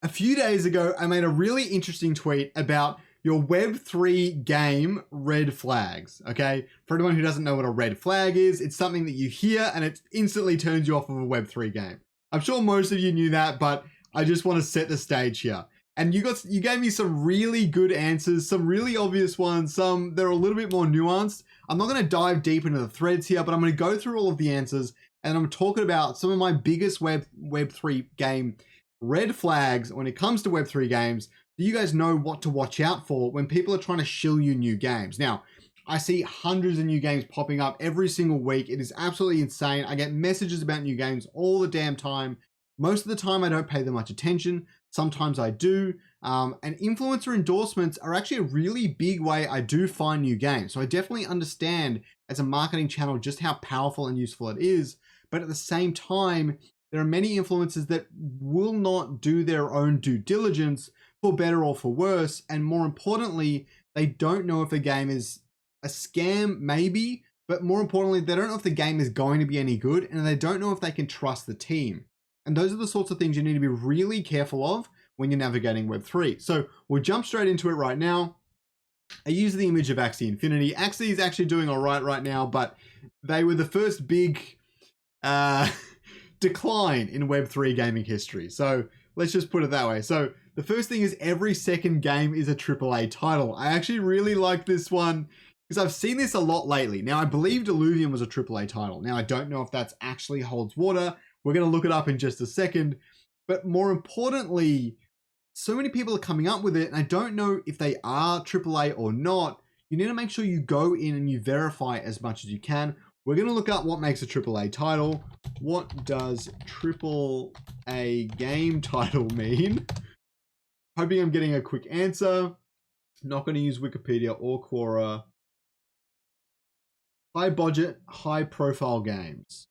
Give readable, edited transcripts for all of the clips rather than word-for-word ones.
A few days ago, I made a really interesting tweet about your Web3 game red flags, okay? For anyone who doesn't know what a red flag is, it's something that you hear and it instantly turns you off of a Web3 game. I'm sure most of you knew that, but I just want to set the stage here. And you gave me some really good answers, some really obvious ones, some that are a little bit more nuanced. I'm not going to dive deep into the threads here, but I'm going to go through all of the answers and I'm talking about some of my biggest Web3 game red flags when it comes to Web3 games, so you guys know what to watch out for when people are trying to shill you new games. Now, I see hundreds of new games popping up every single week. It is absolutely insane. I get messages about new games all the damn time. Most of the time, I don't pay them much attention. Sometimes I do. And influencer endorsements are actually a really big way I do find new games. So I definitely understand as a marketing channel just how powerful and useful it is. But at the same time, there are many influencers that will not do their own due diligence, for better or for worse. And more importantly, they don't know if a game is a scam, maybe, but more importantly, they don't know if the game is going to be any good and they don't know if they can trust the team. And those are the sorts of things you need to be really careful of when you're navigating Web3. So we'll jump straight into it right now. I use the image of Axie Infinity. Axie is actually doing all right now, but they were the first big decline in Web3 gaming history. So let's just put it that way. So the first thing is every second game is a AAA title. I actually really like this one because I've seen this a lot lately. Now, I believed Illuvium was a AAA title. Now, I don't know if that's actually holds water. We're going to look it up in just a second. But more importantly, so many people are coming up with it, and I don't know if they are AAA or not. You need to make sure you go in and you verify as much as you can. We're going to look up what makes a AAA title. What does AAA game title mean? Hoping I'm getting a quick answer. Not going to use Wikipedia or Quora. High budget, high profile games.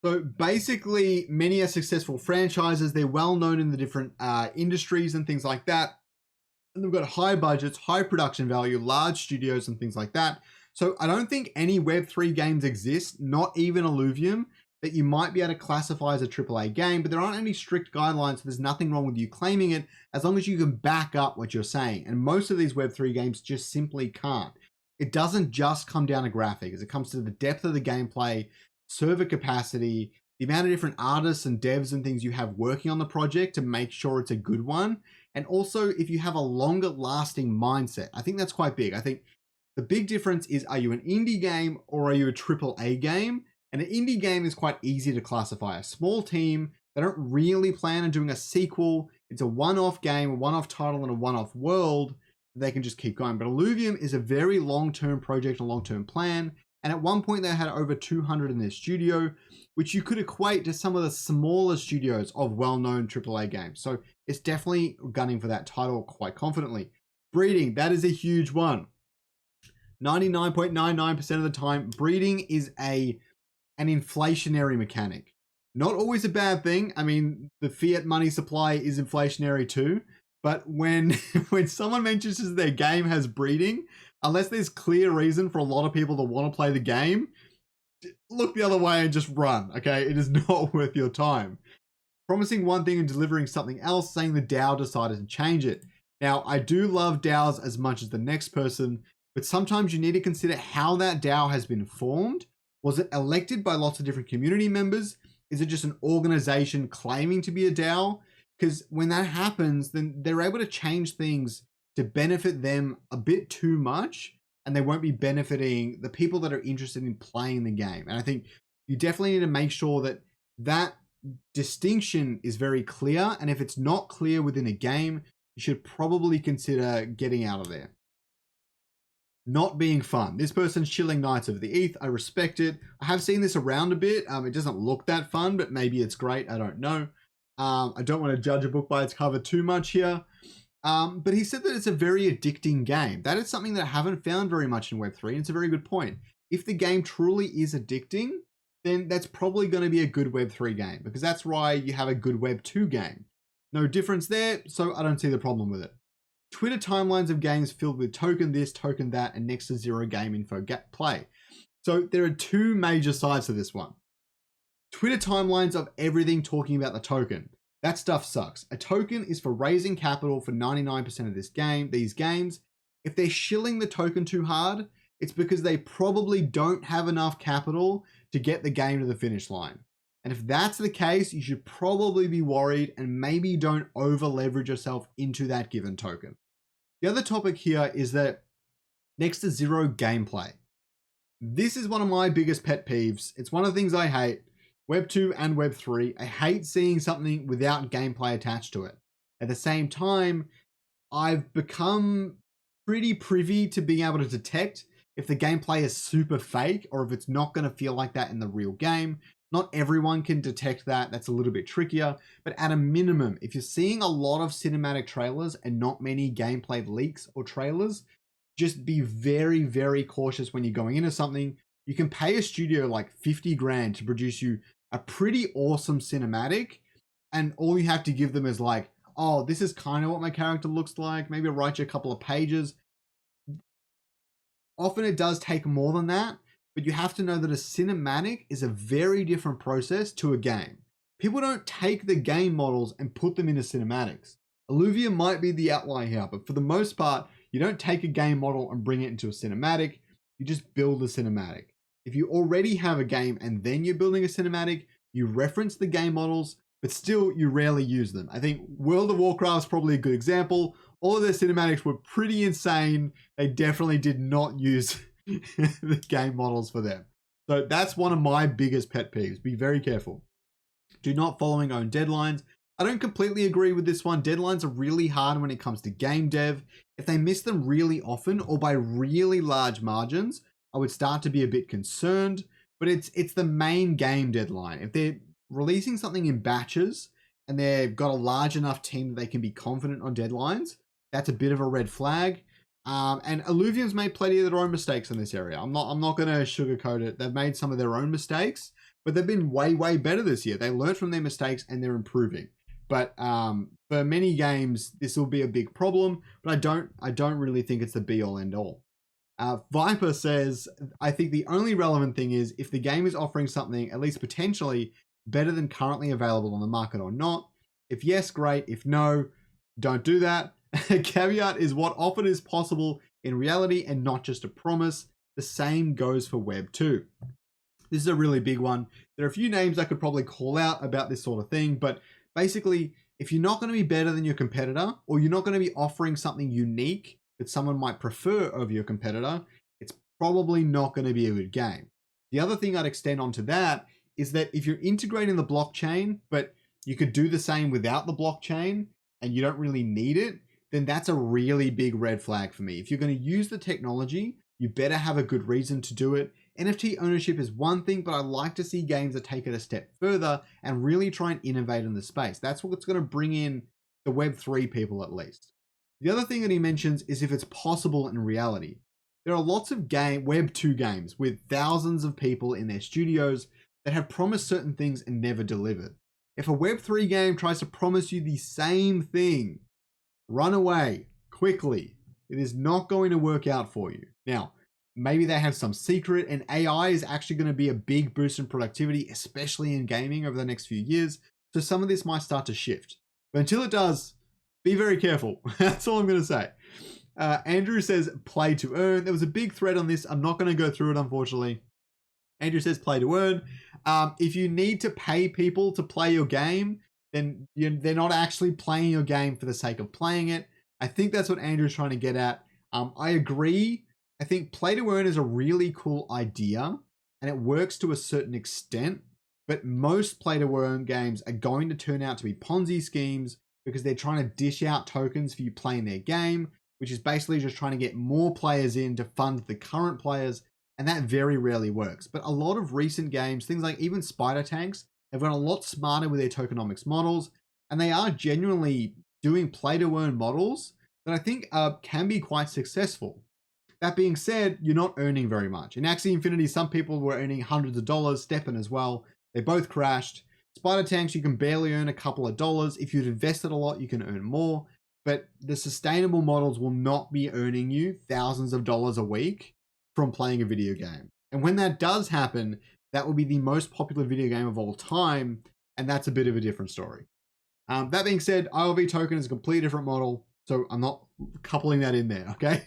So basically, many are successful franchises. They're well known in the different industries and things like that. And they've got high budgets, high production value, large studios and things like that. So I don't think any Web3 games exist, not even Illuvium, that you might be able to classify as a AAA game, but there aren't any strict guidelines, so there's nothing wrong with you claiming it as long as you can back up what you're saying. And most of these Web3 games just simply can't. It doesn't just come down to graphics. It comes to the depth of the gameplay, server capacity, the amount of different artists and devs and things you have working on the project to make sure it's a good one. And also if you have a longer lasting mindset. I think that's quite big. I think the big difference is, are you an indie game or are you a AAA game? And an indie game is quite easy to classify. A small team, they don't really plan on doing a sequel. It's a one-off game, a one-off title, and a one-off world. They can just keep going. But Illuvium is a very long-term project, a long-term plan. And at one point they had over 200 in their studio, which you could equate to some of the smaller studios of well-known AAA games. So it's definitely gunning for that title quite confidently. Breeding, that is a huge one. 99.99% of the time, breeding is an inflationary mechanic. Not always a bad thing. I mean, the fiat money supply is inflationary too. But when someone mentions their game has breeding, unless there's clear reason for a lot of people to want to play the game, look the other way and just run, okay? It is not worth your time. Promising one thing and delivering something else, saying the DAO decided to change it. Now, I do love DAOs as much as the next person, but sometimes you need to consider how that DAO has been formed. Was it elected by lots of different community members? Is it just an organization claiming to be a DAO? Because when that happens, then they're able to change things to benefit them a bit too much, and they won't be benefiting the people that are interested in playing the game. And I think you definitely need to make sure that that distinction is very clear. And if it's not clear within a game, you should probably consider getting out of there. Not being fun. This person's chilling Knights of the ETH. I respect it. I have seen this around a bit. It doesn't look that fun, but maybe it's great. I don't know. I don't want to judge a book by its cover too much here. But he said that it's a very addicting game. That is something that I haven't found very much in Web3, and it's a very good point. If the game truly is addicting, then that's probably going to be a good Web3 game, because that's why you have a good Web2 game. No difference there, so I don't see the problem with it. Twitter timelines of games filled with token this, token that, and next to zero game info play. So there are two major sides to this one. Twitter timelines of everything talking about the token. That stuff sucks. A token is for raising capital for 99% of these games. If they're shilling the token too hard, it's because they probably don't have enough capital to get the game to the finish line. And if that's the case, you should probably be worried and maybe don't over leverage yourself into that given token. The other topic here is that next to zero gameplay. This is one of my biggest pet peeves. It's one of the things I hate. Web 2 and Web 3, I hate seeing something without gameplay attached to it. At the same time, I've become pretty privy to being able to detect if the gameplay is super fake or if it's not going to feel like that in the real game. Not everyone can detect that. That's a little bit trickier. But at a minimum, if you're seeing a lot of cinematic trailers and not many gameplay leaks or trailers, just be very, very cautious when you're going into something. You can pay a studio like 50 grand to produce you a pretty awesome cinematic, and all you have to give them is like, oh, this is kind of what my character looks like. Maybe I'll write you a couple of pages. Often it does take more than that, but you have to know that a cinematic is a very different process to a game. People don't take the game models and put them into cinematics. Illuvium might be the outlier here, but for the most part, you don't take a game model and bring it into a cinematic. You just build a cinematic. If you already have a game and then you're building a cinematic, you reference the game models, but still you rarely use them. I think World of Warcraft is probably a good example. All of their cinematics were pretty insane. They definitely did not use the game models for them. So that's one of my biggest pet peeves. Be very careful. Do not following own deadlines. I don't completely agree with this one. Deadlines are really hard when it comes to game dev. If they miss them really often or by really large margins, I would start to be a bit concerned, but it's the main game deadline. If they're releasing something in batches and they've got a large enough team that they can be confident on deadlines, that's a bit of a red flag. And Illuvium's made plenty of their own mistakes in this area. I'm not going to sugarcoat it. They've made some of their own mistakes, but they've been way, way better this year. They learned from their mistakes and they're improving. But for many games, this will be a big problem, but I don't really think it's the be all end all. Viper says, I think the only relevant thing is if the game is offering something, at least potentially, better than currently available on the market or not. If yes, great. If no, don't do that. Caveat is what often is possible in reality and not just a promise. The same goes for Web 2. This is a really big one. There are a few names I could probably call out about this sort of thing, but basically, if you're not going to be better than your competitor or you're not going to be offering something unique that someone might prefer over your competitor, it's probably not going to be a good game. The other thing I'd extend onto that is that if you're integrating the blockchain, but you could do the same without the blockchain and you don't really need it, then that's a really big red flag for me. If you're going to use the technology, you better have a good reason to do it. NFT ownership is one thing, but I like to see games that take it a step further and really try and innovate in the space. That's what's going to bring in the Web3 people at least. The other thing that he mentions is if it's possible in reality. There are lots of Web 2 games with thousands of people in their studios that have promised certain things and never delivered. If a Web 3 game tries to promise you the same thing, run away quickly. It is not going to work out for you. Now, maybe they have some secret and AI is actually going to be a big boost in productivity, especially in gaming over the next few years. So some of this might start to shift. But until it does, be very careful. That's all I'm going to say. Andrew says play to earn. There was a big thread on this. I'm not going to go through it, unfortunately. Andrew says play to earn. If you need to pay people to play your game, then they're not actually playing your game for the sake of playing it. I think that's what Andrew's trying to get at. I agree. I think play to earn is a really cool idea and it works to a certain extent, but most play to earn games are going to turn out to be Ponzi schemes because they're trying to dish out tokens for you playing their game, which is basically just trying to get more players in to fund the current players, and that very rarely works. But a lot of recent games, things like even Spider Tanks, have gotten a lot smarter with their tokenomics models, and they are genuinely doing play to earn models that I think can be quite successful. That being said, you're not earning very much. In Axie Infinity, some people were earning hundreds of dollars, Steppen as well. They both crashed. Spider Tanks, you can barely earn a couple of dollars. If you've invested a lot, you can earn more. but the sustainable models will not be earning you thousands of dollars a week from playing a video game. And when that does happen, that will be the most popular video game of all time, and that's a bit of a different story. That being said, ILV token is a completely different model, so I'm not coupling that in there, okay?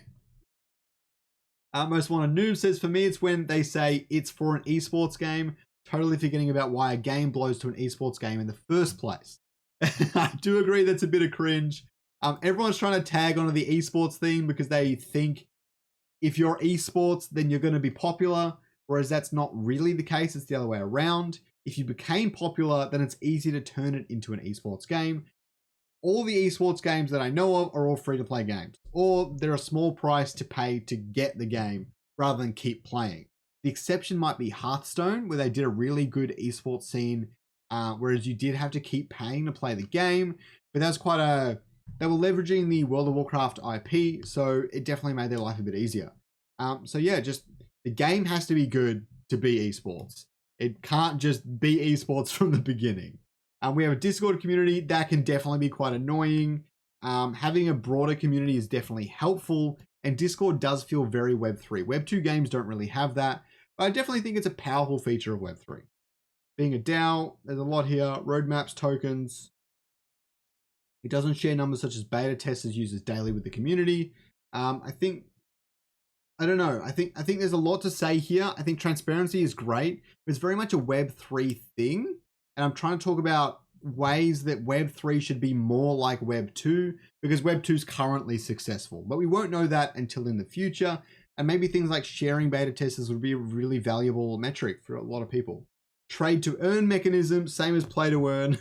Most Wanted Noob says, for me, it's when they say it's for an esports game, totally forgetting about why a game blows to an esports game in the first place. I do agree that's a bit of cringe. Everyone's trying to tag onto the esports theme because they think if you're esports, then you're going to be popular, whereas that's not really the case. It's the other way around. If you became popular, then it's easy to turn it into an esports game. All the esports games that I know of are all free-to-play games, or they're a small price to pay to get the game rather than keep playing. The exception might be Hearthstone, where they did a really good esports scene, whereas you did have to keep paying to play the game, but that's quite a... They were leveraging the World of Warcraft IP, so it definitely made their life a bit easier. So yeah, just the game has to be good to be esports. It can't just be esports from the beginning. We have a Discord community that can definitely be quite annoying. Having a broader community is definitely helpful, and Discord does feel very Web3. Web2 games don't really have that, but I definitely think it's a powerful feature of Web3. Being a DAO, there's a lot here. Roadmaps, tokens. It doesn't share numbers such as beta testers uses daily with the community. I don't know. I think there's a lot to say here. I think transparency is great, but it's very much a Web3 thing. And I'm trying to talk about ways that Web3 should be more like Web2, because Web2 is currently successful. But we won't know that until in the future. And maybe things like sharing beta testers would be a really valuable metric for a lot of people. Trade to earn mechanism, same as play to earn.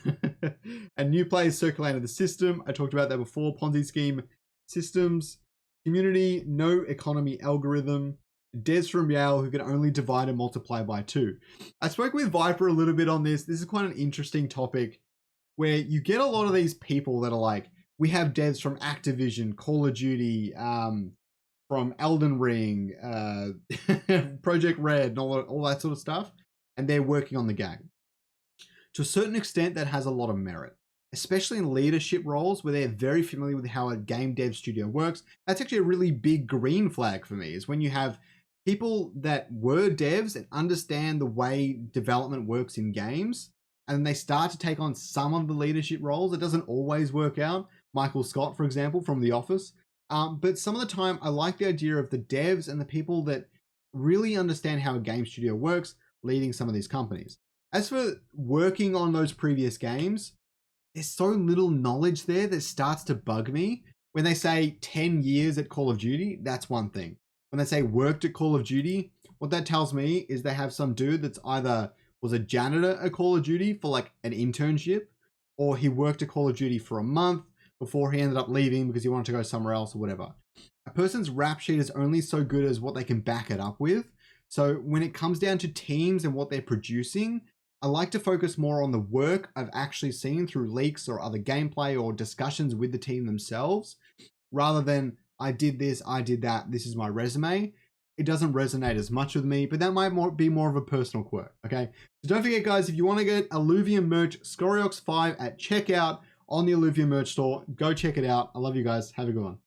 And new players circulated the system. I talked about that before. Ponzi scheme systems. Community, no economy algorithm. Des from Yale who can only divide and multiply by 2. I spoke with Viper a little bit on this. This is quite an interesting topic where you get a lot of these people that are like, we have devs from Activision, Call of Duty, from Elden Ring, Project Red, and all that sort of stuff, and they're working on the game. To a certain extent, that has a lot of merit, especially in leadership roles where they're very familiar with how a game dev studio works. That's actually a really big green flag for me, is when you have people that were devs and understand the way development works in games, and they start to take on some of the leadership roles. It doesn't always work out. Michael Scott, for example, from The Office. But some of the time, I like the idea of the devs and the people that really understand how a game studio works leading some of these companies. As for working on those previous games, there's so little knowledge there that starts to bug me. When they say 10 years at Call of Duty, that's one thing. When they say worked at Call of Duty, what that tells me is they have some dude that's either was a janitor at Call of Duty for like an internship, or he worked at Call of Duty for a month before he ended up leaving because he wanted to go somewhere else or whatever. A person's rap sheet is only so good as what they can back it up with. So when it comes down to teams and what they're producing, I like to focus more on the work I've actually seen through leaks or other gameplay or discussions with the team themselves, rather than I did this, I did that, this is my resume. It doesn't resonate as much with me, but that might be more of a personal quirk, okay? So don't forget, guys, if you want to get Illuvium merch, Scoriox 5 at checkout on the Illuvium merch store, go check it out. I love you guys. Have a good one.